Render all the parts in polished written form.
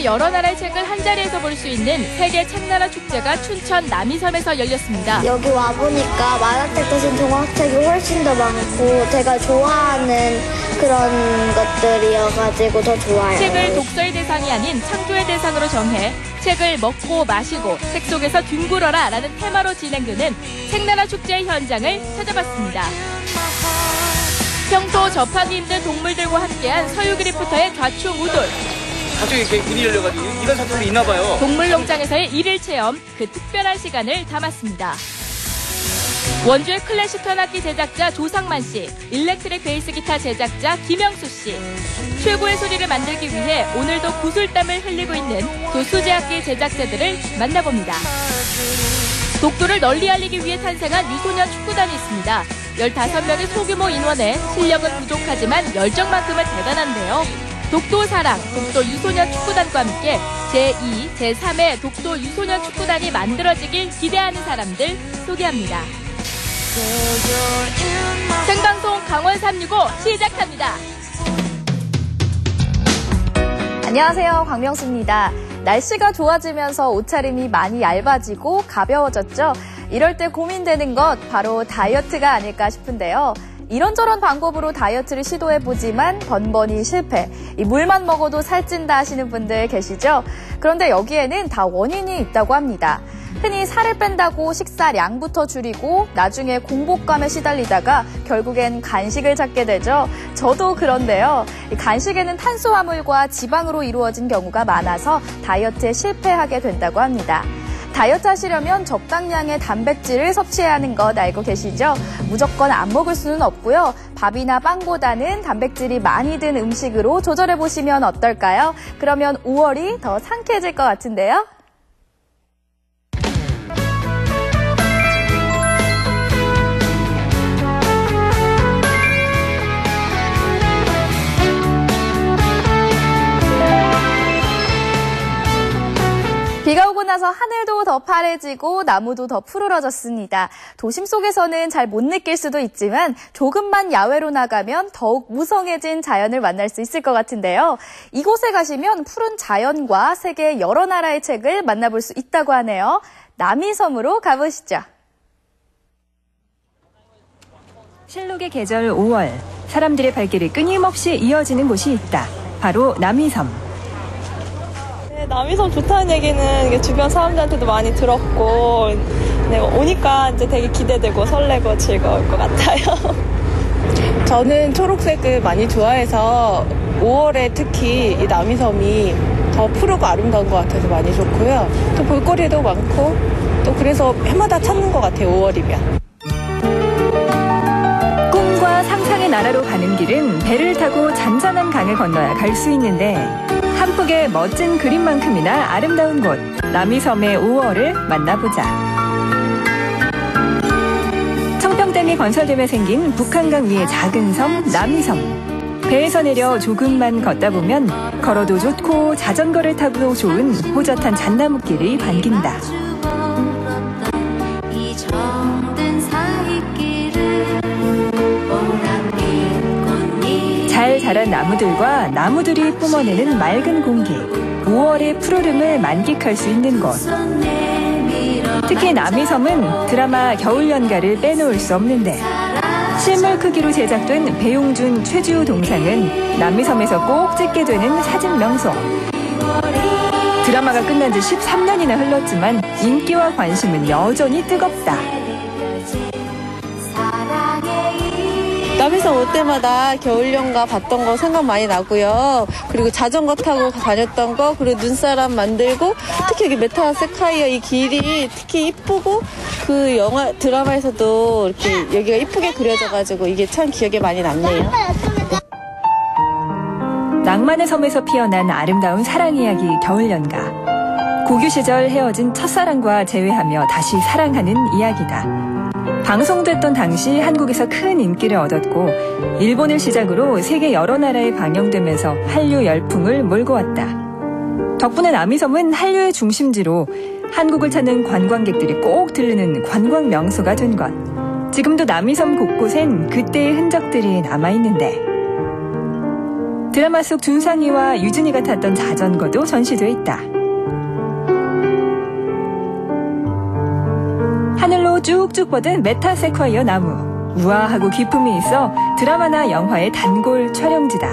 여러 나라의 책을 한자리에서 볼 수 있는 세계 책나라 축제가 춘천 남이섬에서 열렸습니다. 여기 와보니까 만화책 대신 동화책이 훨씬 더 많고 제가 좋아하는 그런 것들이어가지고 더 좋아요. 책을 독서의 대상이 아닌 창조의 대상으로 정해 책을 먹고 마시고 책 속에서 뒹굴어라 라는 테마로 진행되는 책나라 축제의 현장을 찾아봤습니다. 평소 접하기 힘든 동물들과 함께한 서유그리프터의 좌충우돌. 갑자기 이렇게 문이 열려가지고 이런 사람들이 있나 봐요. 동물농장에서의 일일 체험, 그 특별한 시간을 담았습니다. 원주의 클래식 현악기 제작자 조상만 씨, 일렉트릭 베이스 기타 제작자 김영수 씨. 최고의 소리를 만들기 위해 오늘도 구슬땀을 흘리고 있는 도수제악기 제작자들을 만나봅니다. 독도를 널리 알리기 위해 탄생한 유소년 축구단이 있습니다. 15명의 소규모 인원에 실력은 부족하지만 열정만큼은 대단한데요. 독도 사랑, 독도 유소년 축구단과 함께 제2, 제3의 독도 유소년 축구단이 만들어지길 기대하는 사람들 소개합니다. 생방송 강원 365 시작합니다. 안녕하세요. 광명수입니다. 날씨가 좋아지면서 옷차림이 많이 얇아지고 가벼워졌죠. 이럴 때 고민되는 것 바로 다이어트가 아닐까 싶은데요. 이런저런 방법으로 다이어트를 시도해보지만 번번이 실패. 이 물만 먹어도 살찐다 하시는 분들 계시죠? 그런데 여기에는 다 원인이 있다고 합니다. 흔히 살을 뺀다고 식사량부터 줄이고 나중에 공복감에 시달리다가 결국엔 간식을 찾게 되죠. 저도 그런데요. 간식에는 탄수화물과 지방으로 이루어진 경우가 많아서 다이어트에 실패하게 된다고 합니다. 다이어트 하시려면 적당량의 단백질을 섭취해야 하는 것 알고 계시죠? 무조건 안 먹을 수는 없고요. 밥이나 빵보다는 단백질이 많이 든 음식으로 조절해보시면 어떨까요? 그러면 5월이 더 상쾌해질 것 같은데요. 비가 오고 나서 하늘도 더 파래지고 나무도 더 푸르러졌습니다. 도심 속에서는 잘 못 느낄 수도 있지만 조금만 야외로 나가면 더욱 무성해진 자연을 만날 수 있을 것 같은데요. 이곳에 가시면 푸른 자연과 세계 여러 나라의 책을 만나볼 수 있다고 하네요. 남이섬으로 가보시죠. 실록의 계절 5월, 사람들의 발길이 끊임없이 이어지는 곳이 있다. 바로 남이섬. 남이섬 좋다는 얘기는 주변 사람들한테도 많이 들었고 오니까 이제 되게 기대되고 설레고 즐거울 것 같아요. 저는 초록색을 많이 좋아해서 5월에 특히 이 남이섬이 더 푸르고 아름다운 것 같아서 많이 좋고요. 또 볼거리도 많고 또 그래서 해마다 찾는 것 같아요. 5월이면. 꿈과 상상의 나라로 가는 길은 배를 타고 잔잔한 강을 건너야 갈 수 있는데 한 폭의 멋진 그림만큼이나 아름다운 곳, 남이섬의 5월을 만나보자. 청평댐이 건설되며 생긴 북한강 위의 작은 섬, 남이섬. 배에서 내려 조금만 걷다 보면 걸어도 좋고 자전거를 타도 좋은 호젓한 잣나무길이 반긴다. 잘 자란 나무들과 나무들이 뿜어내는 맑은 공기, 5월의 푸르름을 만끽할 수 있는 곳. 특히 남이섬은 드라마 겨울연가를 빼놓을 수 없는데 실물 크기로 제작된 배용준 최주호 동상은 남이섬에서 꼭 찍게 되는 사진 명소. 드라마가 끝난 지 13년이나 흘렀지만 인기와 관심은 여전히 뜨겁다. 남이섬 올 때마다 겨울연가 봤던 거 생각 많이 나고요. 그리고 자전거 타고 다녔던 거, 그리고 눈사람 만들고, 특히 여기 메타세카이어 이 길이 특히 이쁘고, 그 영화 드라마에서도 이렇게 여기가 이쁘게 그려져가지고 이게 참 기억에 많이 남네요. 낭만의 섬에서 피어난 아름다운 사랑 이야기 겨울연가. 고교 시절 헤어진 첫사랑과 재회하며 다시 사랑하는 이야기다. 방송됐던 당시 한국에서 큰 인기를 얻었고 일본을 시작으로 세계 여러 나라에 방영되면서 한류 열풍을 몰고 왔다. 덕분에 남이섬은 한류의 중심지로 한국을 찾는 관광객들이 꼭 들르는 관광 명소가 된 것. 지금도 남이섬 곳곳엔 그때의 흔적들이 남아있는데 드라마 속 준상이와 유진이가 탔던 자전거도 전시돼 있다. 하늘로 쭉쭉 뻗은 메타세콰이어 나무. 우아하고 기품이 있어 드라마나 영화의 단골 촬영지다.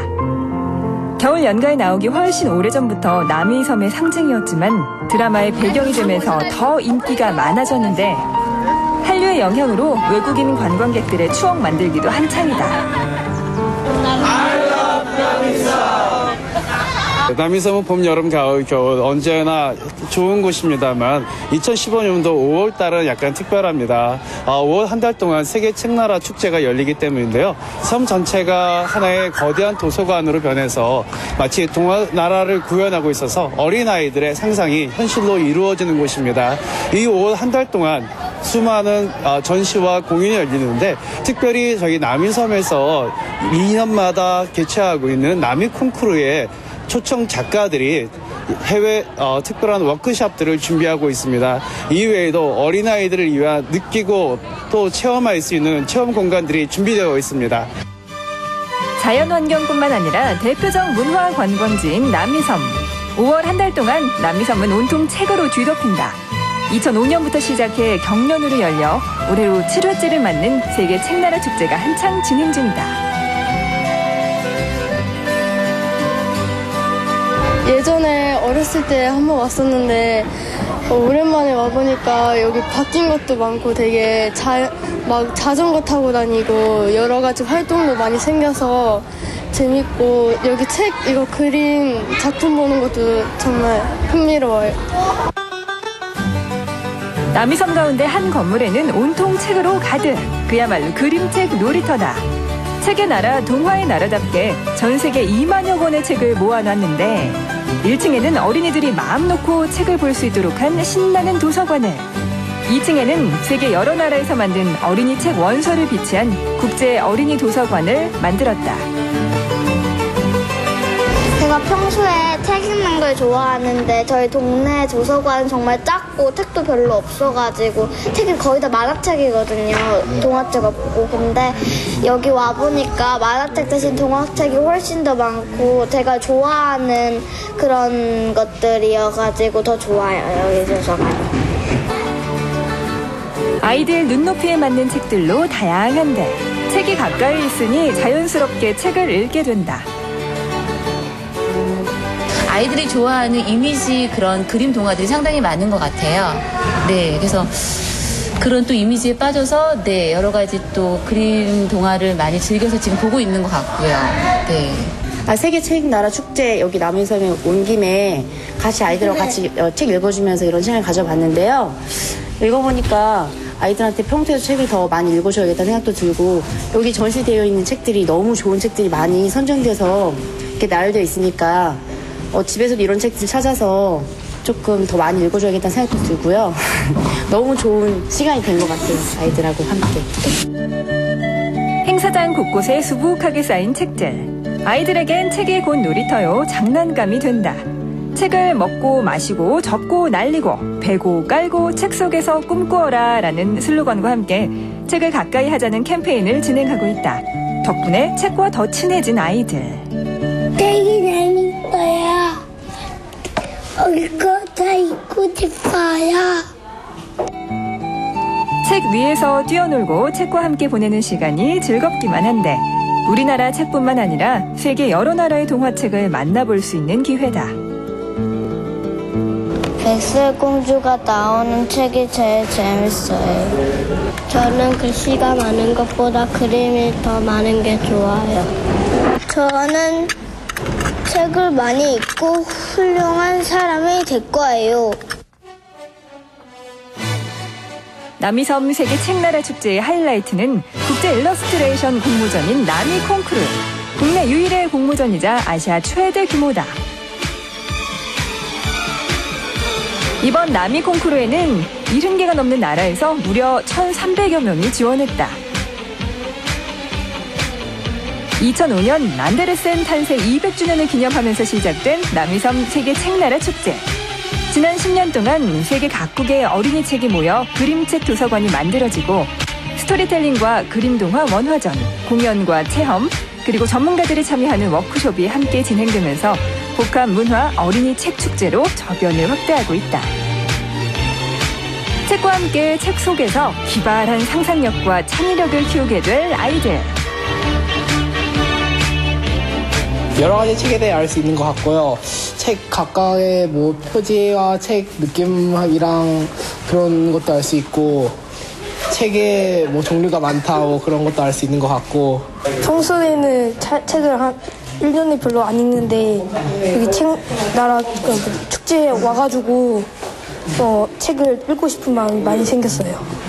겨울 연가에 나오기 훨씬 오래전부터 남이섬의 상징이었지만 드라마의 배경이 되면서 더 인기가 많아졌는데 한류의 영향으로 외국인 관광객들의 추억 만들기도 한창이다. 남이섬은 봄, 여름, 가을, 겨울 언제나 좋은 곳입니다만 2015년도 5월 달은 약간 특별합니다. 5월 한 달 동안 세계 책나라 축제가 열리기 때문인데요. 섬 전체가 하나의 거대한 도서관으로 변해서 마치 동화나라를 구현하고 있어서 어린아이들의 상상이 현실로 이루어지는 곳입니다. 이 5월 한 달 동안 수많은 전시와 공연이 열리는데 특별히 저희 남이섬에서 2년마다 개최하고 있는 남이 콩쿠르에 초청 작가들이 해외 특별한 워크숍들을 준비하고 있습니다. 이외에도 어린아이들을 위한 느끼고 또 체험할 수 있는 체험 공간들이 준비되어 있습니다. 자연환경뿐만 아니라 대표적 문화 관광지인 남이섬. 5월 한 달 동안 남이섬은 온통 책으로 뒤덮인다. 2005년부터 시작해 경년으로 열려 올해로 7회째를 맞는 세계 책나라 축제가 한창 진행 중이다. 예전에 어렸을 때 한번 왔었는데 오랜만에 와보니까 여기 바뀐 것도 많고 되게 막 자전거 타고 다니고 여러 가지 활동도 많이 생겨서 재밌고 여기 책 이거 그림 작품 보는 것도 정말 흥미로워요. 남이섬 가운데 한 건물에는 온통 책으로 가득. 그야말로 그림책 놀이터다. 책의 나라, 동화의 나라답게 전 세계 2만여 권의 책을 모아놨는데 1층에는 어린이들이 마음 놓고 책을 볼 수 있도록 한 신나는 도서관을, 2층에는 세계 여러 나라에서 만든 어린이 책 원서를 비치한 국제 어린이 도서관을 만들었다. 제가 평소에 책 읽는 걸 좋아하는데 저희 동네 도서관은 정말 작고 책도 별로 없어가지고 책이 거의 다 만화책이거든요. 동화책 없고. 근데 여기 와보니까 만화책 대신 동화책이 훨씬 더 많고 제가 좋아하는 그런 것들이어가지고 더 좋아요, 여기 도서관이. 아이들 눈높이에 맞는 책들로 다양한데 책이 가까이 있으니 자연스럽게 책을 읽게 된다. 아이들이 좋아하는 이미지 그런 그림 동화들이 상당히 많은 것 같아요. 네, 그래서 그런 또 이미지에 빠져서 여러 가지 또 그림 동화를 많이 즐겨서 지금 보고 있는 것 같고요. 네. 세계 책나라 축제 여기 남이섬에 온 김에 같이 아이들하고 같이 책 읽어주면서 이런 시간을 가져봤는데요. 읽어보니까 아이들한테 평소에 책을 더 많이 읽어줘야겠다는 생각도 들고 여기 전시되어 있는 책들이 너무 좋은 책들이 많이 선정돼서 이렇게 나열되어 있으니까 집에서도 이런 책들 찾아서 조금 더 많이 읽어줘야겠다는 생각도 들고요. 너무 좋은 시간이 된 것 같아요. 아이들하고 함께. 행사장 곳곳에 수북하게 쌓인 책들. 아이들에겐 책이 곧 놀이터요, 장난감이 된다. 책을 먹고 마시고 접고 날리고 베고 깔고 책 속에서 꿈꾸어라 라는 슬로건과 함께 책을 가까이 하자는 캠페인을 진행하고 있다. 덕분에 책과 더 친해진 아이들. 책이 재밌어요. 이거 다 읽고 싶어요. 책 위에서 뛰어놀고 책과 함께 보내는 시간이 즐겁기만 한데 우리나라 책뿐만 아니라 세계 여러 나라의 동화책을 만나볼 수 있는 기회다. 백설공주가 나오는 책이 제일 재밌어요. 저는 글씨가 많은 것보다 그림이 더 많은 게 좋아요. 저는 책을 많이 읽고 훌륭한 사람이 될 거예요. 남이섬 세계 책나라 축제의 하이라이트는 국제 일러스트레이션 공모전인 남이 콩쿠르. 국내 유일의 공모전이자 아시아 최대 규모다. 이번 남이 콩쿠르에는 70개가 넘는 나라에서 무려 1,300여 명이 지원했다. 2005년 안데르센 탄생 200주년을 기념하면서 시작된 남이섬 세계 책나라 축제. 지난 10년 동안 세계 각국의 어린이 책이 모여 그림책 도서관이 만들어지고 스토리텔링과 그림동화 원화전, 공연과 체험, 그리고 전문가들이 참여하는 워크숍이 함께 진행되면서 복합 문화 어린이 책 축제로 저변을 확대하고 있다. 책과 함께 책 속에서 기발한 상상력과 창의력을 키우게 될 아이들. 여러 가지 책에 대해 알 수 있는 것 같고요. 책 각각의 뭐 표지와 책 느낌이랑 그런 것도 알 수 있고, 책에 뭐 종류가 많다고 그런 것도 알 수 있는 것 같고. 평소에는 책을 한 1년에 별로 안 읽는데 여기 책나라 축제에 와가지고 책을 읽고 싶은 마음이 많이 생겼어요.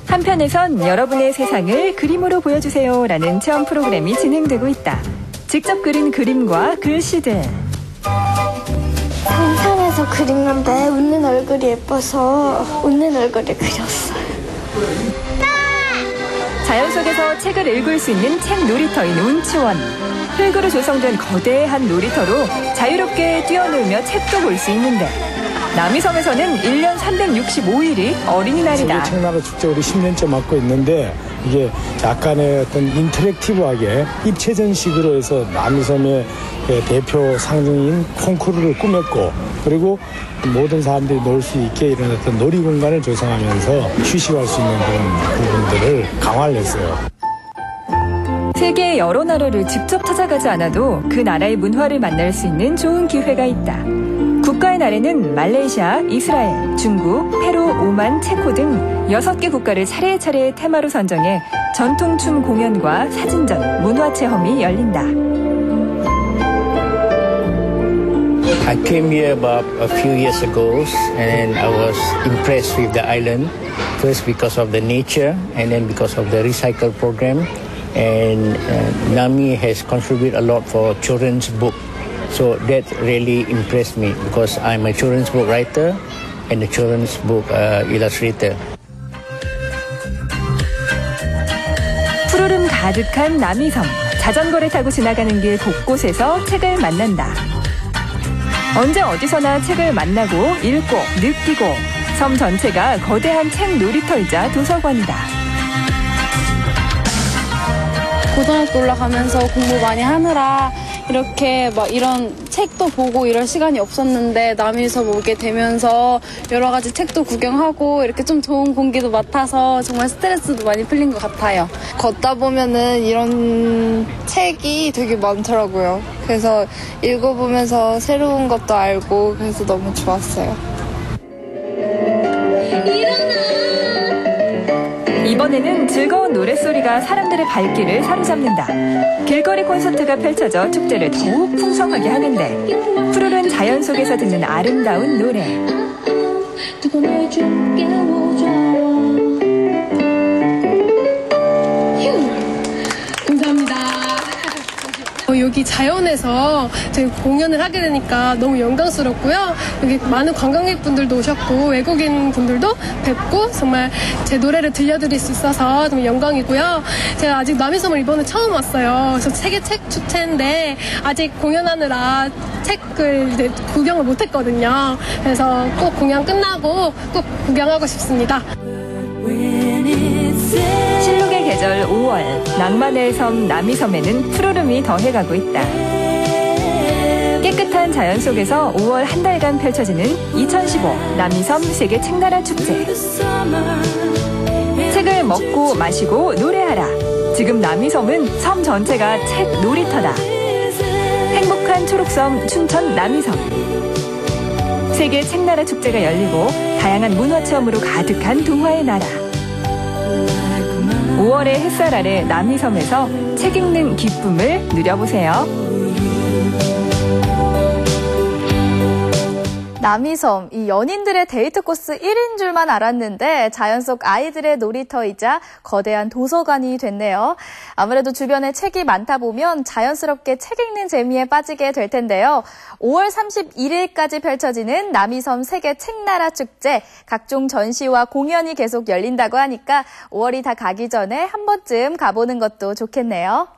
한편에선 여러분의 세상을 그림으로 보여주세요라는 체험 프로그램이 진행되고 있다. 직접 그린 그림과 글씨들. 상상해서 그린 건데 웃는 얼굴이 예뻐서 웃는 얼굴을 그렸어요. 자연 속에서 책을 읽을 수 있는 책 놀이터인 운치원. 흙으로 조성된 거대한 놀이터로 자유롭게 뛰어놀며 책도 볼 수 있는데, 남이섬에서는 1년 365일이 어린이날이다. 세계 책나라 축제 우리 10년째 맡고 있는데, 이게 약간의 어떤 인터랙티브하게 입체전식으로 해서 남이섬의 대표 상징인 콩쿠르를 꾸몄고, 그리고 모든 사람들이 놀 수 있게 이런 어떤 놀이 공간을 조성하면서 휴식할 수 있는 그런 부분들을 강화를 했어요. 세계의 여러 나라를 직접 찾아가지 않아도 그 나라의 문화를 만날 수 있는 좋은 기회가 있다. 국가의 날에는 말레이시아, 이스라엘, 중국, 페루, 오만, 체코 등 6개 국가를 차례차례 테마로 선정해 전통춤 공연과 사진전, 문화체험이 열린다. I came here about a few years ago and I was impressed with the island. First because of the nature and then because of the recycle program. And NAMI has contributed a lot for children's book. So that really impressed me because I'm a children's book writer and a children's book illustrator. 푸르름 가득한 남이섬. 자전거를 타고 지나가는 길 곳곳에서 책을 만난다. 언제 어디서나 책을 만나고 읽고 느끼고, 섬 전체가 거대한 책 놀이터이자 도서관이다. 고등학교 올라가면서 공부 많이 하느라 이렇게 막 이런 책도 보고 이럴 시간이 없었는데, 남이섬 오게 되면서 여러 가지 책도 구경하고 이렇게 좀 좋은 공기도 맡아서 정말 스트레스도 많이 풀린 것 같아요. 걷다 보면은 이런 책이 되게 많더라고요. 그래서 읽어보면서 새로운 것도 알고 그래서 너무 좋았어요. 이번에는 즐거운 노랫소리가 사람들의 발길을 사로잡는다. 길거리 콘서트가 펼쳐져 축제를 더욱 풍성하게 하는데, 푸르른 자연 속에서 듣는 아름다운 노래. 감사합니다. 여기 자연에서 저희 공연을 하게 되니까 너무 영광스럽고요. 여기 많은 관광객분들도 오셨고 외국인 분들도 뵙고 정말 제 노래를 들려드릴 수 있어서 정말 영광이고요. 제가 아직 남이섬을 이번에 처음 왔어요. 그래서 세계 책 축제인데 아직 공연하느라 책을 이제 구경을 못했거든요. 그래서 꼭 공연 끝나고 꼭 구경하고 싶습니다. 실록의 계절 5월, 낭만의 섬 남이섬에는 푸르름이 더해가고 있다. 깨끗한 자연 속에서 5월 한 달간 펼쳐지는 2015 남이섬 세계 책나라 축제. 책을 먹고 마시고 노래하라. 지금 남이섬은 섬 전체가 책 놀이터다. 행복한 초록섬 춘천 남이섬. 세계 책나라 축제가 열리고 다양한 문화체험으로 가득한 동화의 나라. 5월의 햇살 아래 남이섬에서 책 읽는 기쁨을 누려보세요. 남이섬, 이 연인들의 데이트 코스 1인 줄만 알았는데 자연 속 아이들의 놀이터이자 거대한 도서관이 됐네요. 아무래도 주변에 책이 많다 보면 자연스럽게 책 읽는 재미에 빠지게 될 텐데요. 5월 31일까지 펼쳐지는 남이섬 세계 책나라 축제, 각종 전시와 공연이 계속 열린다고 하니까 5월이 다 가기 전에 한 번쯤 가보는 것도 좋겠네요.